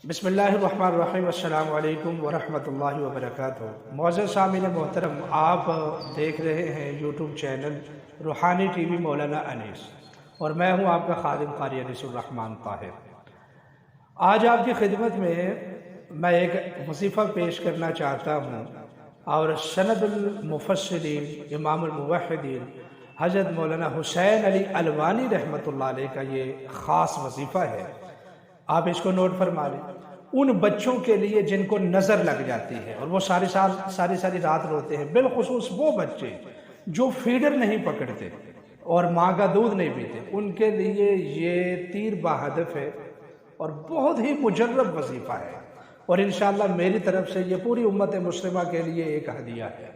بسم اللہ الرحمن الرحیم، السلام علیکم ورحمۃ اللہ وبرکاتہ۔ معزز سامعین محترم، آپ دیکھ رہے ہیں یوٹیوب چینل روحانی ٹی وی مولانا انیس، اور میں ہوں آپ کا خادم قاری انیس الرحمن طاہر۔ آج آپ کی خدمت میں ایک وظیفہ پیش کرنا چاہتا ہوں، اور سند المفسرین امام الموحدین حضرت مولانا حسین علی الوانی رحمۃ اللہ علیہ کا یہ خاص وظیفہ ہے۔ آپ اس کو نوٹ فرما لیں۔ ان بچوں کے لیے جن کو نظر لگ جاتی ہے اور وہ ساری رات روتے ہیں، بالخصوص وہ بچے جو فیڈر نہیں پکڑتے اور ماں کا دودھ نہیں پیتے، ان کے لیے یہ تیر بہدف ہے اور بہت ہی مجرب وظیفہ ہے، اور انشاءاللہ میری طرف سے یہ پوری امت مسلمہ کے لیے ایک ہدیہ ہے۔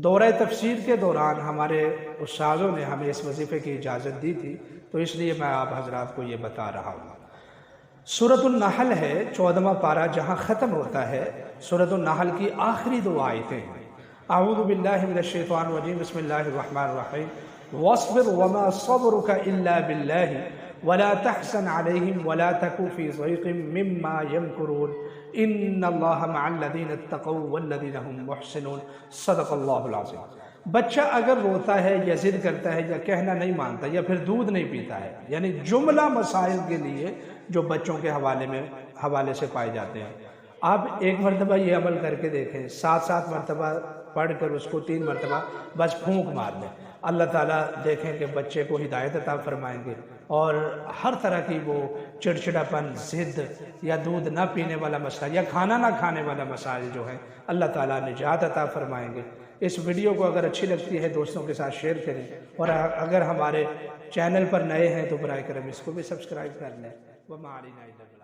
دورہ تفسیر کے دوران ہمارے استاذوں نے ہمیں اس وظیفے کی اجازت دی تھی، تو اس لیے میں آپ حضرات کو یہ بتا رہا ہوں۔ سورۃ النحل ہے 14واں پارہ، جہاں ختم ہوتا ہے۔ سورۃ النحل کی آخری دو آیتیں ہیں۔ اعوذ باللہ من الشیطان الرجیم، بسم اللہ الرحمن الرحیم۔ واصبر وما صبرك الا باللہ ولا تحزن علیہم ولا تک فی ضیق مما یمکرون ان اللہ مع الذین اتقوا والذین هم محسنون۔ صدق اللہ العظیم۔ بچہ اگر روتا ہے یا ضد کرتا ہے یا کہنا نہیں مانتا یا پھر دودھ نہیں پیتا ہے، یعنی جملہ مسائل کے لیے جو بچوں کے حوالے سے پائے جاتے ہیں، آپ ایک مرتبہ یہ عمل کر کے دیکھیں، 7 مرتبہ پڑھ کر اس کو 3 مرتبہ بس پھونک مار لیں۔ اللہ تعالیٰ دیکھیں کہ بچے کو ہدایت عطا فرمائیں گے، اور ہر طرح کی وہ چڑچڑاپن، ضد یا دودھ نہ پینے والا مسئلہ یا کھانا نہ کھانے والا مسائل جو ہیں، اللہ تعالیٰ نجات عطا فرمائیں گے۔ اس ویڈیو کو اگر اچھی لگتی ہے دوستوں کے ساتھ شیئر کریں، اور اگر ہمارے چینل پر نئے ہیں تو برائے کرم اس کو بھی سبسکرائب کر لیں۔ وَمَا عَلَيْنَا إِلَّا الْبَلَاغُ۔